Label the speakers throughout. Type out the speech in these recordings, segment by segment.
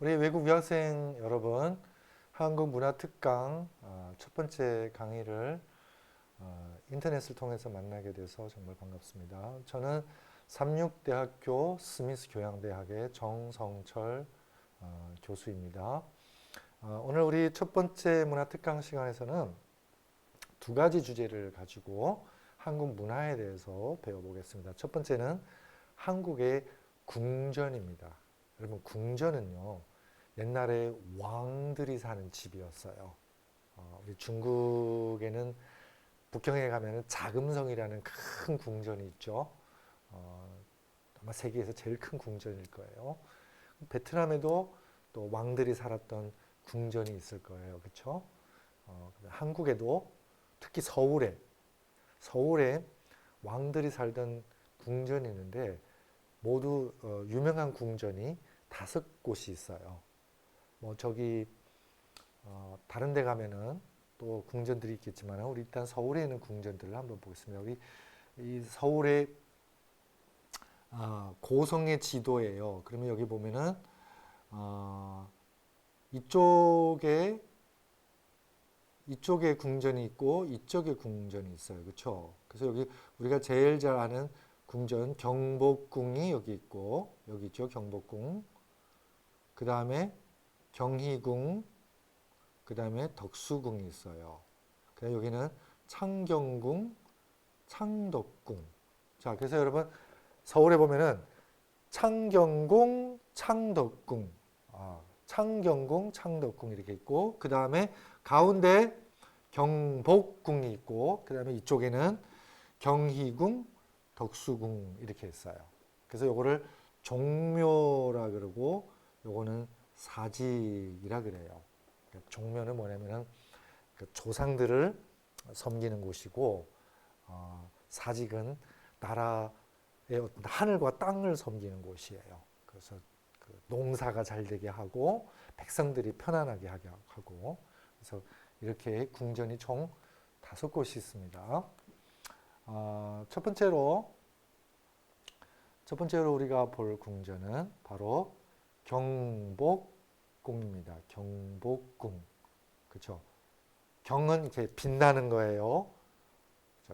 Speaker 1: 우리 외국 유학생 여러분, 한국 문화 특강 첫 번째 강의를 인터넷을 통해서 만나게 돼서 정말 반갑습니다. 저는 삼육대학교 스미스 교양대학의 정성철 교수입니다. 오늘 우리 첫 번째 문화 특강 시간에서는 두 가지 주제를 가지고 한국 문화에 대해서 배워보겠습니다. 첫 번째는 한국의 궁전입니다. 여러분, 궁전은요, 옛날에 왕들이 사는 집이었어요. 우리 중국에는 북경에 가면 자금성이라는 큰 궁전이 있죠. 아마 세계에서 제일 큰 궁전일 거예요. 베트남에도 또 왕들이 살았던 궁전이 있을 거예요. 그렇죠? 한국에도 특히 서울에 왕들이 살던 궁전이 있는데 모두 유명한 궁전이 5곳이 있어요. 뭐 저기 다른 데 가면은 또 궁전들이 있겠지만 우리 일단 서울에 있는 궁전들을 한번 보겠습니다. 우리 이 서울의 고성의 지도예요. 그러면 여기 보면은 이쪽에 궁전이 있고 이쪽에 궁전이 있어요. 그렇죠? 그래서 여기 우리가 제일 잘 아는 궁전 경복궁이 여기 있고 여기 있죠. 경복궁. 그 다음에 경희궁, 그 다음에 덕수궁이 있어요. 그다음 여기는 창경궁, 창덕궁. 자, 그래서 여러분 서울에 보면은 창경궁, 창덕궁, 창경궁, 창덕궁 이렇게 있고, 그 다음에 가운데 경복궁이 있고, 그 다음에 이쪽에는 경희궁, 덕수궁 이렇게 있어요. 그래서 요거를 종묘라 그러고, 요거는 사직이라 그래요. 종묘는 뭐냐면은 그 조상들을 섬기는 곳이고, 사직은 나라의 하늘과 땅을 섬기는 곳이에요. 그래서 그 농사가 잘 되게 하고 백성들이 편안하게 하게 하고, 그래서 이렇게 궁전이 총 5곳이 있습니다. 첫 번째로 우리가 볼 궁전은 바로 경복궁입니다. 경복궁. 그렇죠? 경은 이렇게 빛나는 거예요.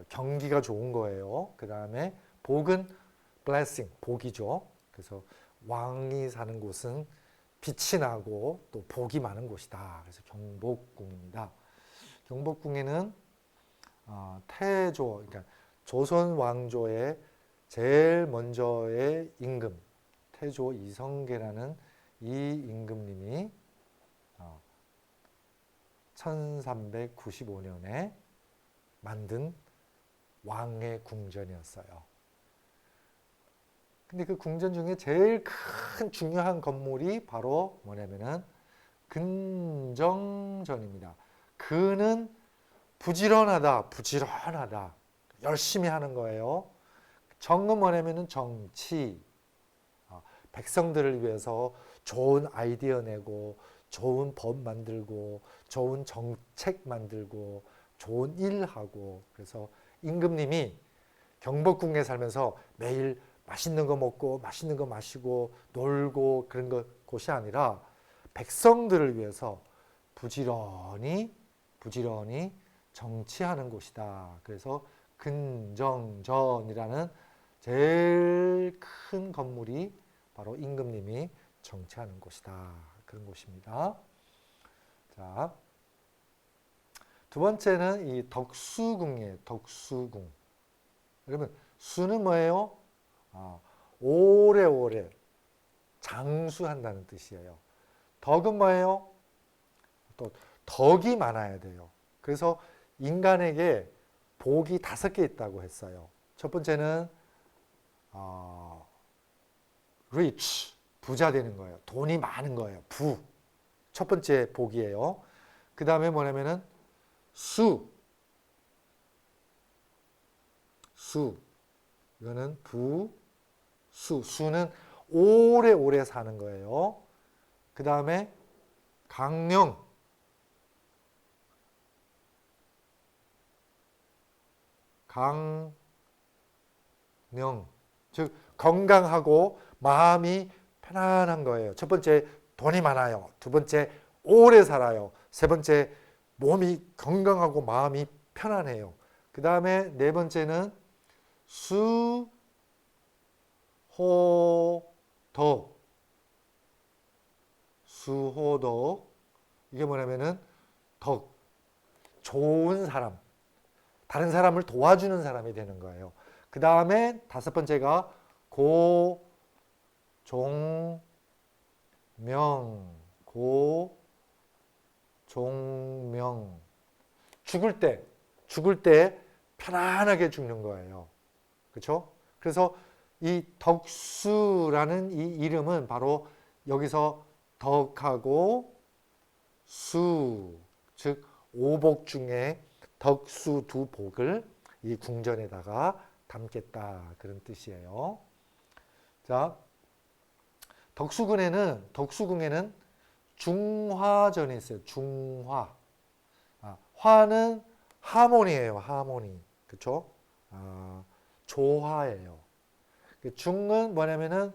Speaker 1: 경기가 좋은 거예요. 그 다음에 복은 blessing, 복이죠. 그래서 왕이 사는 곳은 빛이 나고 또 복이 많은 곳이다. 그래서 경복궁입니다. 경복궁에는 태조, 그러니까 조선 왕조의 제일 먼저의 임금, 태조 이성계라는 이 임금님이 1395년에 만든 왕의 궁전이었어요. 근데 그 궁전 중에 제일 큰 중요한 건물이 바로 뭐냐면은 근정전입니다. 근은 부지런하다, 열심히 하는 거예요. 정은 뭐냐면은 정치, 백성들을 위해서 좋은 아이디어 내고, 좋은 법 만들고, 좋은 정책 만들고, 좋은 일하고. 그래서 임금님이 경복궁에 살면서 매일 맛있는 거 먹고, 맛있는 거 마시고, 놀고 그런 곳이 아니라 백성들을 위해서 부지런히 정치하는 곳이다. 그래서 근정전이라는 제일 큰 건물이 바로 임금님이 정치하는 곳이다. 그런 곳입니다. 자, 두 번째는 이 덕수궁이에요. 덕수궁. 그러면 수는 뭐예요? 오래오래 장수한다는 뜻이에요. 덕은 뭐예요? 또 덕이 많아야 돼요. 그래서 인간에게 복이 5개 있다고 했어요. 첫 번째는 rich, 부자 되는 거예요. 돈이 많은 거예요. 첫 번째 복이에요. 그 다음에 뭐냐면은 수. 이거는 수는 오래오래 사는 거예요. 그 다음에 강령. 즉 건강하고 마음이 편안한 거예요. 첫 번째 돈이 많아요. 두 번째, 오래 살아요. 세 번째, 몸이 건강하고 마음이 편안해요. 그 다음에 네 번째는 수호덕. 수호덕. 이게 뭐냐면은 덕, 좋은 사람, 다른 사람을 도와주는 사람이 되는 거예요. 그 다음에 다섯 번째가 고종명. 고종명. 죽을 때 편안하게 죽는 거예요. 그렇죠? 그래서 이 덕수라는 이 이름은 바로 여기서 덕하고 수, 즉 오복 중에 덕수 두 복을 이 궁전에다가 담겠다, 그런 뜻이에요. 자, 덕수궁에는 중화전이 있어요. 중화. 화는 하모니예요. 하모니. 그렇죠? 조화예요. 중은 뭐냐면은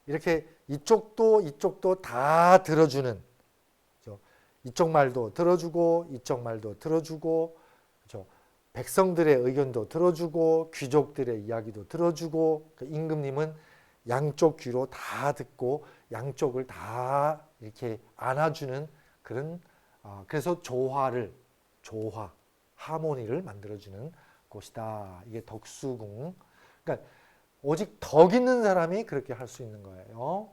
Speaker 1: 이렇게 이쪽도 다 들어주는, 그렇죠? 이쪽 말도 들어주고 이쪽 말도 들어주고, 그렇죠? 백성들의 의견도 들어주고 귀족들의 이야기도 들어주고, 임금님은 양쪽 귀로 다 듣고 양쪽을 다 이렇게 안아주는 그런, 그래서 조화, 하모니를 만들어주는 곳이다. 이게 덕수궁. 그러니까 오직 덕 있는 사람이 그렇게 할 수 있는 거예요.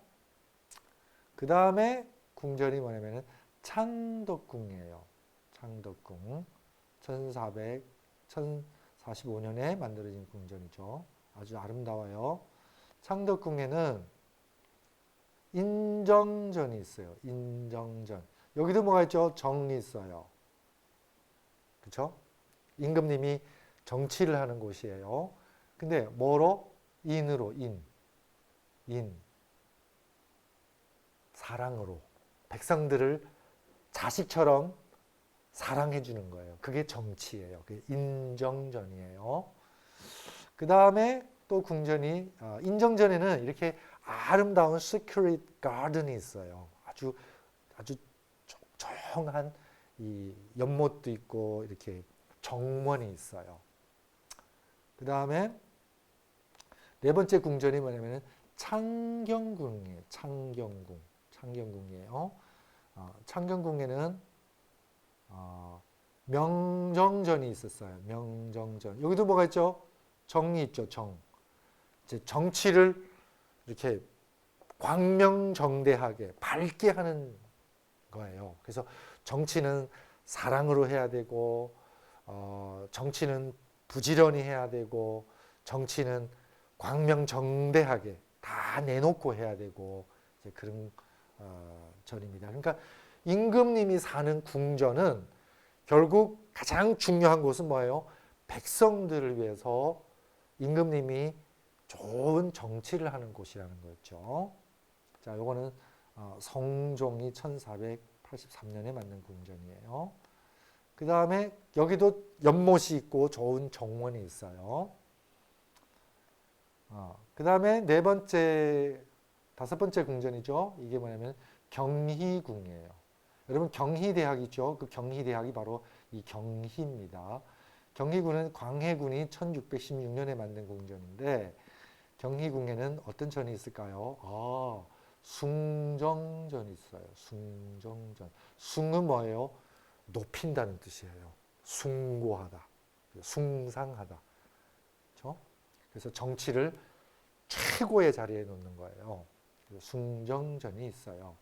Speaker 1: 그 다음에 궁전이 뭐냐면은 창덕궁이에요. 창덕궁. 1045년에 만들어진 궁전이죠. 아주 아름다워요. 창덕궁에는 인정전이 있어요. 인정전. 여기도 뭐가 있죠? 정이 있어요. 그렇죠? 임금님이 정치를 하는 곳이에요. 근데 뭐로? 인으로, 인. 사랑으로. 백성들을 자식처럼 사랑해 주는 거예요. 그게 정치예요. 그게 인정전이에요. 그 다음에 또 궁전이, 인정전에는 이렇게 아름다운 시크릿 가든이 있어요. 아주 조용한 이 연못도 있고 이렇게 정원이 있어요. 그 다음에 네 번째 궁전이 뭐냐면 창경궁이에요. 창경궁이에요. 창경궁에는 명정전이 있었어요. 명정전. 여기도 뭐가 있죠? 정이 있죠. 정. 이제 정치를 이렇게 광명정대하게 밝게 하는 거예요. 그래서 정치는 사랑으로 해야 되고, 정치는 부지런히 해야 되고, 정치는 광명정대하게 다 내놓고 해야 되고, 이제 그런 전입니다. 그러니까 임금님이 사는 궁전은 결국 가장 중요한 곳은 뭐예요? 백성들을 위해서 임금님이 좋은 정치를 하는 곳이라는 거였죠. 자, 요거는 성종이 1483년에 만든 궁전이에요. 그 다음에 여기도 연못이 있고 좋은 정원이 있어요. 그 다음에 다섯 번째 궁전이죠. 이게 뭐냐면 경희궁이에요. 여러분 경희대학 있죠? 그 경희대학이 바로 이 경희입니다. 경희궁은 광해군이 1616년에 만든 궁전인데, 경희궁에는 어떤 전이 있을까요? 숭정전이 있어요. 숭정전. 숭은 뭐예요? 높인다는 뜻이에요. 숭고하다, 숭상하다. 그렇죠? 그래서 정치를 최고의 자리에 놓는 거예요. 숭정전이 있어요.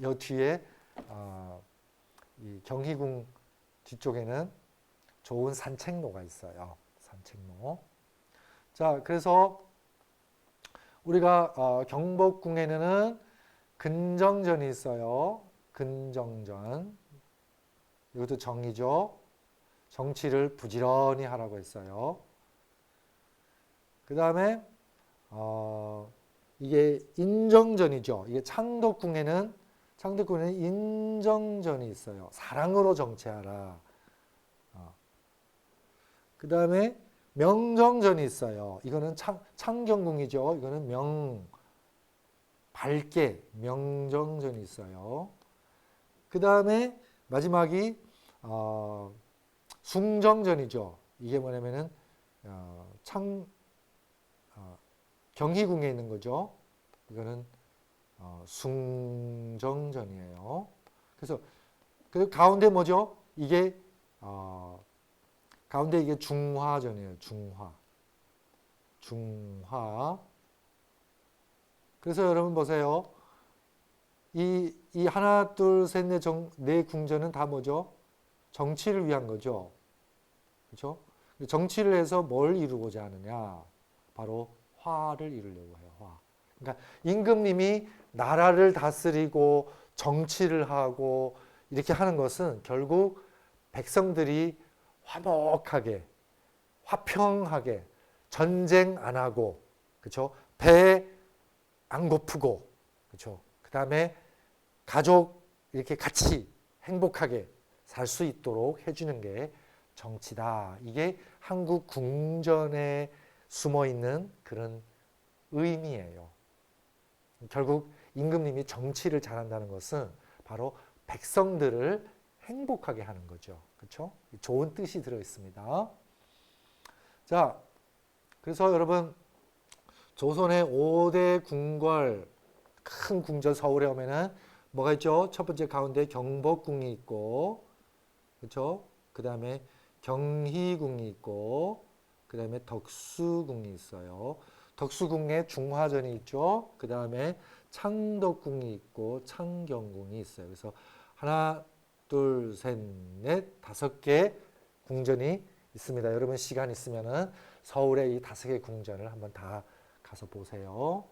Speaker 1: 여 뒤에 이 경희궁 뒤쪽에는 좋은 산책로가 있어요. 산책로. 자, 그래서 우리가 경복궁에는 근정전이 있어요. 근정전. 이것도 정이죠. 정치를 부지런히 하라고 했어요. 그 다음에 이게 인정전이죠. 이게 창덕궁에는 인정전이 있어요. 사랑으로 정치하라. 그 다음에 명정전이 있어요. 이거는 창경궁이죠. 이거는 밝게 명정전이 있어요. 그 다음에 마지막이 숭정전이죠. 이게 뭐냐면은 경희궁에 있는 거죠. 이거는 숭정전이에요. 그래서 그 가운데 뭐죠? 이게 가운데 이게 중화전이에요. 중화. 그래서 여러분 보세요. 이 하나, 둘, 셋, 네 궁전은 다 뭐죠? 정치를 위한 거죠. 그렇죠? 정치를 해서 뭘 이루고자 하느냐? 바로 화를 이루려고 해요. 화. 그러니까 임금님이 나라를 다스리고 정치를 하고 이렇게 하는 것은 결국 백성들이 화목하게, 화평하게, 전쟁 안 하고, 그렇죠? 배 안 고프고, 그렇죠? 그 다음에 가족 이렇게 같이 행복하게 살 수 있도록 해주는 게 정치다. 이게 한국 궁전에 숨어 있는 그런 의미예요. 결국 임금님이 정치를 잘한다는 것은 바로 백성들을 행복하게 하는 거죠. 그렇죠? 좋은 뜻이 들어 있습니다. 자, 그래서 여러분 조선의 5대 궁궐 큰 궁전 서울에 오면은 뭐가 있죠? 첫 번째 가운데 경복궁이 있고, 그렇죠? 그 다음에 경희궁이 있고, 그 다음에 덕수궁이 있어요. 덕수궁에 중화전이 있죠. 그 다음에 창덕궁이 있고 창경궁이 있어요. 그래서 하나, 둘, 셋, 넷, 5개 궁전이 있습니다. 여러분 시간 있으면은 서울의 이 5개 궁전을 한번 다 가서 보세요.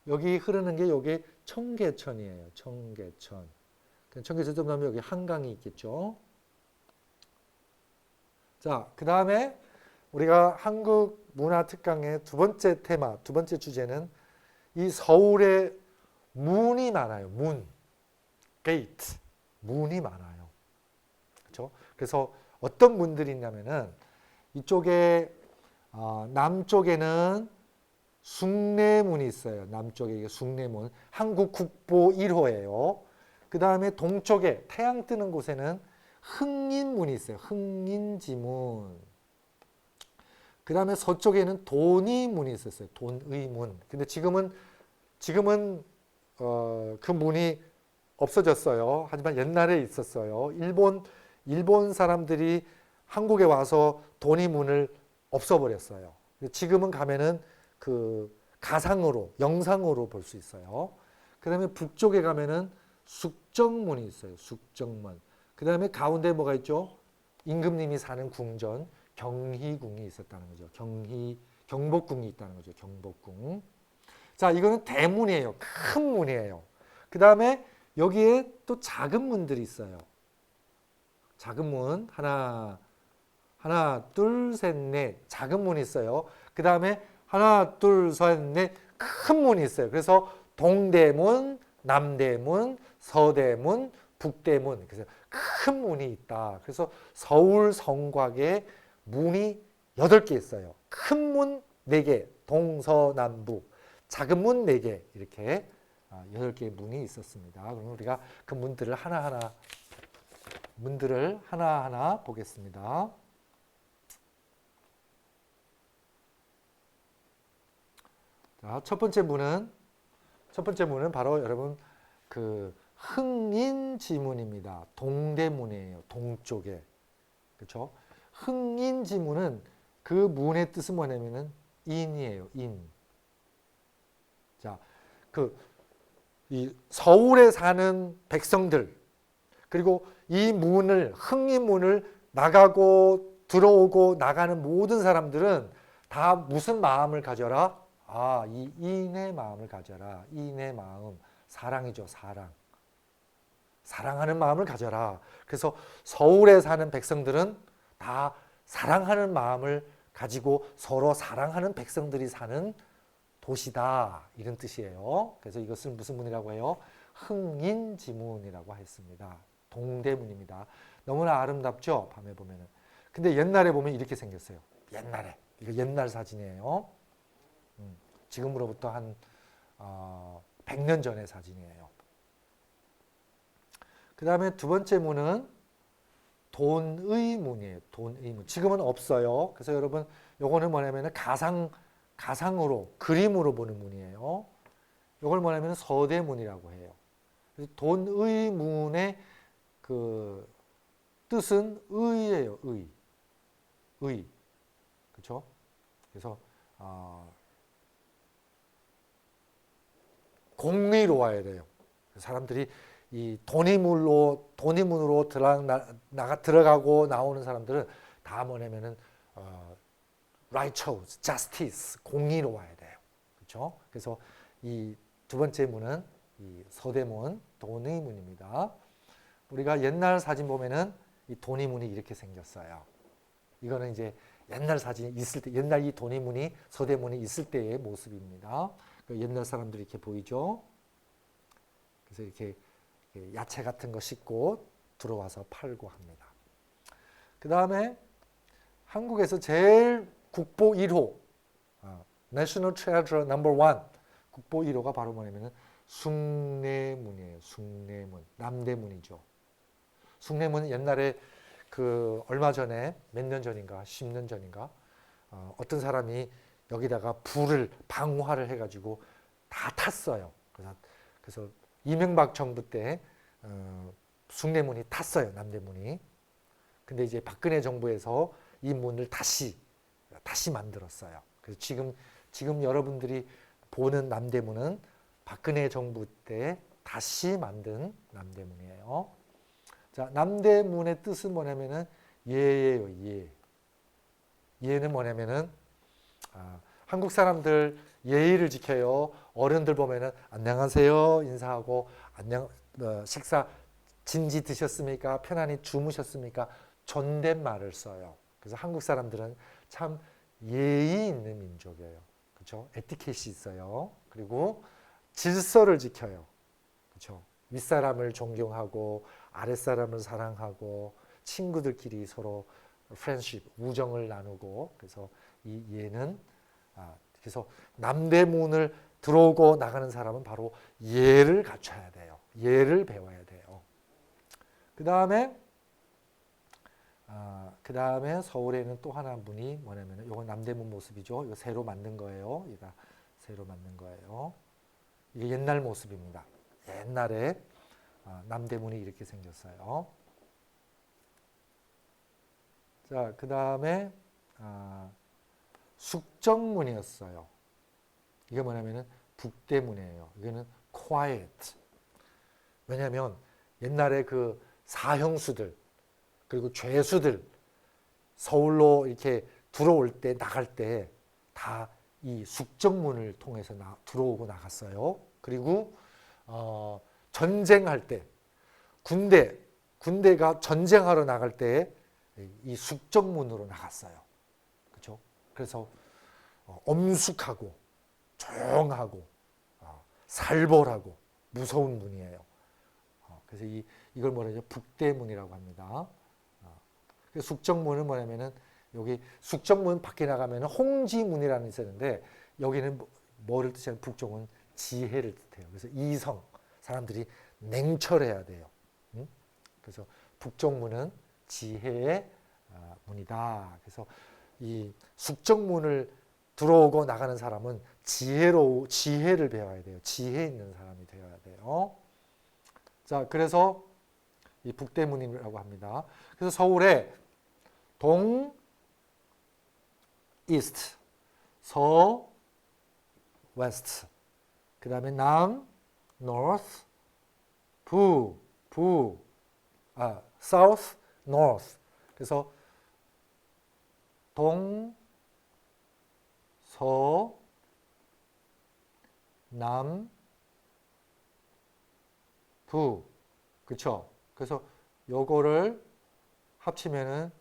Speaker 1: 여기 흐르는 게 여기 청계천이에요. 청계천. 청계천 좀 나면 여기 한강이 있겠죠. 자, 그 다음에 우리가 한국 문화 특강의 두 번째 테마, 두 번째 주제는 이 서울에 문이 많아요. 문, 게이트, 문이 많아요. 그렇죠? 그래서 어떤 문들이 있냐면은 이쪽에 남쪽에는 숭례문이 있어요. 남쪽에 이게 숭례문, 한국 국보 1호예요. 그 다음에 동쪽에 태양 뜨는 곳에는 흥인문이 있어요. 흥인지문. 그 다음에 서쪽에는 돈이문이 있었어요. 돈의문. 근데 지금은 그 문이 없어졌어요. 하지만 옛날에 있었어요. 일본 사람들이 한국에 와서 돈이문을 없애버렸어요. 지금은 가면은 그 가상으로 영상으로 볼 수 있어요. 그 다음에 북쪽에 가면은 숙정문이 있어요. 숙정문. 그 다음에 가운데 뭐가 있죠? 임금님이 사는 궁전 경희궁이 있었다는 거죠. 경복궁이 있다는 거죠. 경복궁. 자, 이거는 대문이에요. 큰 문이에요. 그 다음에 여기에 또 작은 문들이 있어요. 작은 문 하나, 둘, 셋, 넷 작은 문이 있어요. 그 다음에 하나, 둘, 셋, 넷 큰 문이 있어요. 그래서 동대문, 남대문, 서대문, 북대문. 그래서 큰 문이 있다. 그래서 서울 성곽에 문이 8개 있어요. 큰 문 4개, 동서남북. 작은 문 4개, 이렇게 8개의 문이 있었습니다. 그럼 우리가 그 문들을 하나하나 보겠습니다. 자, 첫 번째 문은 바로 여러분 그 흥인지문입니다. 동대문이에요. 동쪽에. 그렇죠? 흥인지문은 그 문의 뜻은 뭐냐면은 인이에요. 인. 자, 이 서울에 사는 백성들, 그리고 이 문을, 흥인문을 나가고 들어오고 나가는 모든 사람들은 다 무슨 마음을 가져라? 이 인의 마음을 가져라. 인의 마음. 사랑이죠. 사랑. 사랑하는 마음을 가져라. 그래서 서울에 사는 백성들은 다 사랑하는 마음을 가지고 서로 사랑하는 백성들이 사는 도시다. 이런 뜻이에요. 그래서 이것을 무슨 문이라고 해요? 흥인지문이라고 했습니다. 동대문입니다. 너무나 아름답죠? 밤에 보면은. 근데 옛날에 보면 이렇게 생겼어요. 옛날에. 이거 옛날 사진이에요. 지금으로부터 한 100년 전의 사진이에요. 그 다음에 두 번째 문은 돈의 문이에요. 돈의 문. 지금은 없어요. 그래서 여러분 요거는 뭐냐면 가상으로 그림으로 보는 문이에요. 요걸 뭐냐면 서대문이라고 해요. 그래서 돈의 문의 그 뜻은 의예요. 의. 그렇죠? 그래서 공의로워야 돼요. 사람들이 이 돈이문으로 들어가고 나오는 사람들은 다 뭐냐면은 righteous, justice, 공의로워야 돼요. 그렇죠? 그래서 이 두 번째 문은 이 서대문, 돈의 문입니다. 우리가 옛날 사진 보면은 이 돈의 문이 이렇게 생겼어요. 이거는 이제 옛날 사진이 있을 때, 옛날 이 돈의 문이 서대문이 있을 때의 모습입니다. 옛날 사람들이 이렇게 보이죠. 그래서 이렇게 야채 같은 거 싣고 들어와서 팔고 합니다. 그 다음에 한국에서 제일 국보 1호, National Treasure No. 1, 국보 1호가 바로 뭐냐면 숭례문이에요. 숭례문, 남대문이죠. 숭례문은 옛날에 그 얼마 전에 몇 년 전인가, 10년 전인가, 어떤 사람이 여기다가 불을 방화를 해가지고 다 탔어요. 그래서 이명박 정부 때 숭례문이 탔어요. 남대문이. 근데 이제 박근혜 정부에서 이 문을 다시 만들었어요. 그래서 지금 여러분들이 보는 남대문은 박근혜 정부 때 다시 만든 남대문이에요. 자, 남대문의 뜻은 뭐냐면은 예예요. 예. 예는 뭐냐면은 한국 사람들 예의를 지켜요. 어른들 보면은 안녕하세요 인사하고 식사 진지 드셨습니까? 편안히 주무셨습니까? 존댓말을 써요. 그래서 한국 사람들은 참 예의 있는 민족이에요. 그렇죠? 에티켓이 있어요. 그리고 질서를 지켜요. 그렇죠? 윗사람을 존경하고 아랫사람을 사랑하고 친구들끼리 서로 프렌십, 우정을 나누고 그래서 이 예는 그래서 남대문을 들어오고 나가는 사람은 바로 예를 갖춰야 돼요. 예를 배워야 돼요. 그 다음에 서울에는 또 하나 문이 뭐냐면 이건 남대문 모습이죠. 이거 새로 만든 거예요. 이거 새로 만든 거예요. 이게 옛날 모습입니다. 옛날에 남대문이 이렇게 생겼어요. 자, 그 다음에 숙정문이었어요. 이게 뭐냐면은 북대문이에요. 이거는 quiet. 왜냐하면 옛날에 그 사형수들 그리고 죄수들 서울로 이렇게 들어올 때 나갈 때 다 이 숙정문을 통해서 들어오고 나갔어요. 그리고 전쟁할 때 군대가 전쟁하러 나갈 때 이 숙정문으로 나갔어요. 그렇죠? 그래서 엄숙하고 조용하고 살벌하고 무서운 문이에요. 그래서 이걸 뭐라 하죠? 북대문이라고 합니다. 숙정문은 뭐냐면은 여기 숙정문 밖에 나가면 홍지문이라는 게 있었는데 여기는 뭐를 뜻하는 북정은 지혜를 뜻해요. 그래서 이성 사람들이 냉철해야 돼요. 그래서 북정문은 지혜의 문이다. 그래서 이 숙정문을 들어오고 나가는 사람은 지혜를 배워야 돼요. 지혜 있는 사람이 되어야 돼요. 자, 그래서 이 북대문이라고 합니다. 그래서 서울에 동, 이스트, 서, 웨스트, 그 다음에 남, 노스, 사우스, 노스. 그래서 동, 서, 남, 부. 그렇죠? 그래서 요거를 합치면은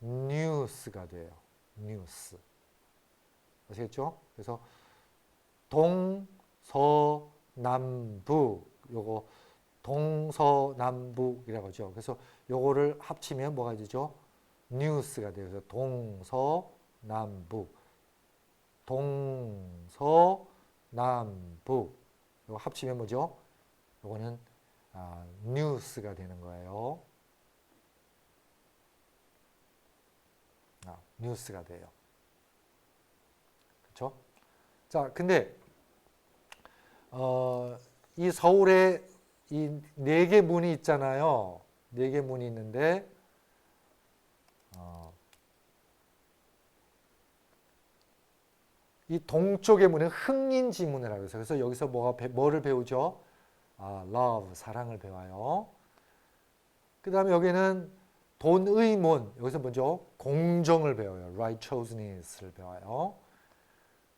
Speaker 1: 뉴스가 돼요. 뉴스. 아시겠죠? 그래서 동서남북 요거 동서남북이라고 하죠. 그래서 요거를 합치면 뭐가 되죠? 뉴스가 돼요. 그래서 동서남북 동서 남북. 이거 합치면 뭐죠? 이거는 뉴스가 되는 거예요. 뉴스가 돼요. 그렇죠? 자, 근데 이 서울에 이 네 개 문이 있잖아요. 네 개 문이 있는데 이 동쪽의 문은 흥인지문이라고 해서 그래서 여기서 뭐를 배우죠? love, 사랑을 배워요. 그 다음에 여기는 돈의 문, 여기서 먼저 공정을 배워요. righteousness를 배워요.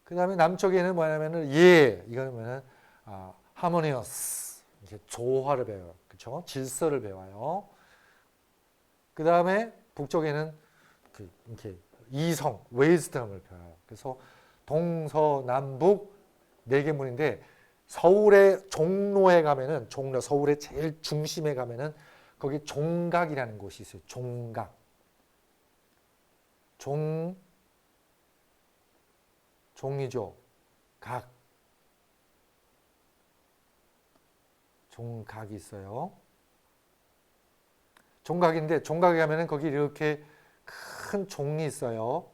Speaker 1: 그 다음에 남쪽에는 뭐냐면은 이거는 harmonious, 이렇게 조화를 배워요. 그렇죠? 질서를 배워요. 그 다음에 북쪽에는 이렇게 이성, wisdom을 배워요. 그래서 동서남북 네 개 문인데 서울의 종로에 가면은 서울의 제일 중심에 가면은 거기 종각이라는 곳이 있어요. 종각. 종이죠. 각. 종각이 있어요. 종각인데 종각에 가면은 거기 이렇게 큰 종이 있어요.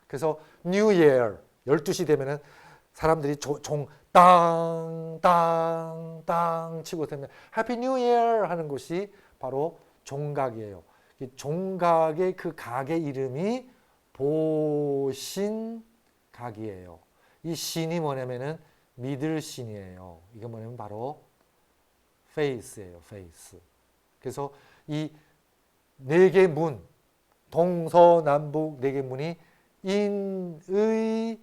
Speaker 1: 그래서 New Year 12시 되면은 사람들이 땅 치고 되면 Happy New Year 하는 곳이 바로 종각이에요. 이 종각의 그 각의 이름이 보신각이에요. 이 신이 뭐냐면은 믿을 신이에요. 이게 뭐냐면 바로 faith예요. faith. 그래서 이 네 개 문, 동서남북 네 개 문이 인의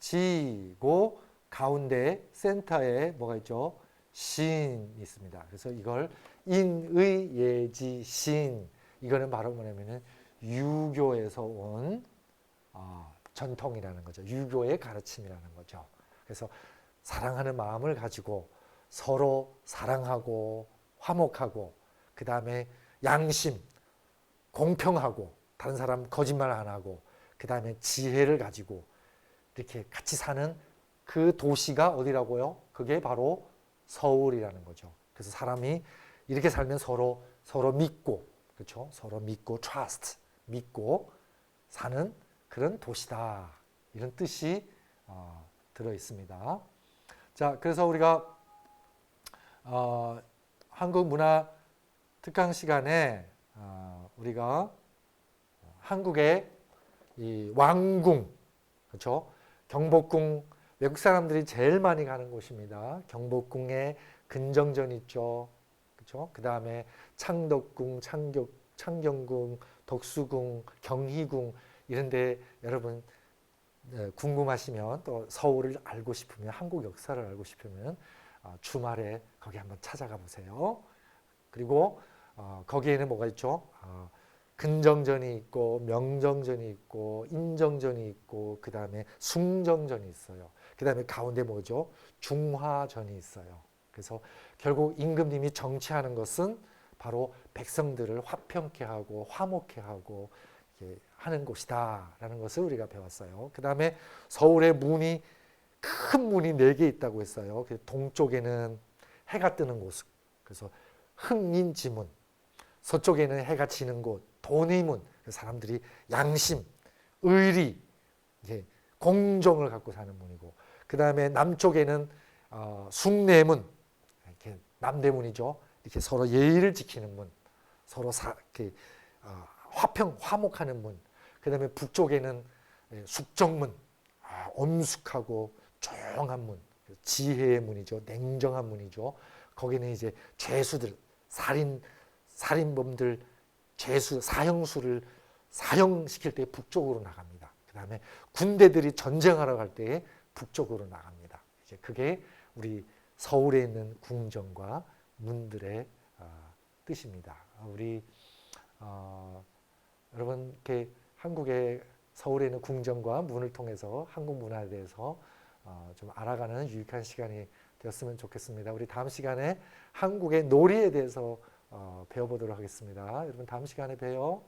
Speaker 1: 예지고 가운데 센터에 뭐가 있죠? 신이 있습니다. 그래서 이걸 인의 예지 신, 이거는 바로 뭐냐면은 유교에서 온 전통이라는 거죠. 유교의 가르침이라는 거죠. 그래서 사랑하는 마음을 가지고 서로 사랑하고 화목하고 그 다음에 양심, 공평하고 다른 사람 거짓말 안 하고 그 다음에 지혜를 가지고 이렇게 같이 사는 그 도시가 어디라고요? 그게 바로 서울이라는 거죠. 그래서 사람이 이렇게 살면 서로 믿고, 그렇죠? 서로 믿고 trust, 믿고 사는 그런 도시다. 이런 뜻이 들어 있습니다. 자, 그래서 우리가 한국 문화 특강 시간에 우리가 한국의 이 왕궁, 그렇죠? 경복궁, 외국 사람들이 제일 많이 가는 곳입니다. 경복궁에 근정전 있죠, 그렇죠? 그 다음에 창덕궁, 창경궁, 덕수궁, 경희궁 이런데 여러분 궁금하시면 또 서울을 알고 싶으면 한국 역사를 알고 싶으면 주말에 거기 한번 찾아가 보세요. 그리고 거기에는 뭐가 있죠? 근정전이 있고 명정전이 있고 인정전이 있고 그 다음에 숭정전이 있어요. 그 다음에 가운데 뭐죠? 중화전이 있어요. 그래서 결국 임금님이 정치하는 것은 바로 백성들을 화평케 하고 화목케 하고 하는 곳이다라는 것을 우리가 배웠어요. 그 다음에 서울의 문이 큰 문이 4개 있다고 했어요. 동쪽에는 해가 뜨는 곳, 그래서 흥인지문, 서쪽에는 해가 지는 곳, 돈의문, 사람들이 양심, 의리, 공정을 갖고 사는 문이고, 그 다음에 남쪽에는 숭례문, 이렇게 남대문이죠. 이렇게 서로 예의를 지키는 문, 서로 화목하는 문. 그 다음에 북쪽에는 숙정문, 엄숙하고 조용한 문, 지혜의 문이죠. 냉정한 문이죠. 거기는 이제 죄수들, 살인범들, 사형수를 사형시킬 때 북쪽으로 나갑니다. 그 다음에 군대들이 전쟁하러 갈 때 북쪽으로 나갑니다. 이제 그게 우리 서울에 있는 궁정과 문들의 뜻입니다. 우리 여러분 이렇게 한국의 서울에 있는 궁정과 문을 통해서 한국 문화에 대해서 좀 알아가는 유익한 시간이 되었으면 좋겠습니다. 우리 다음 시간에 한국의 놀이에 대해서 배워보도록 하겠습니다. 여러분 다음 시간에 봬요.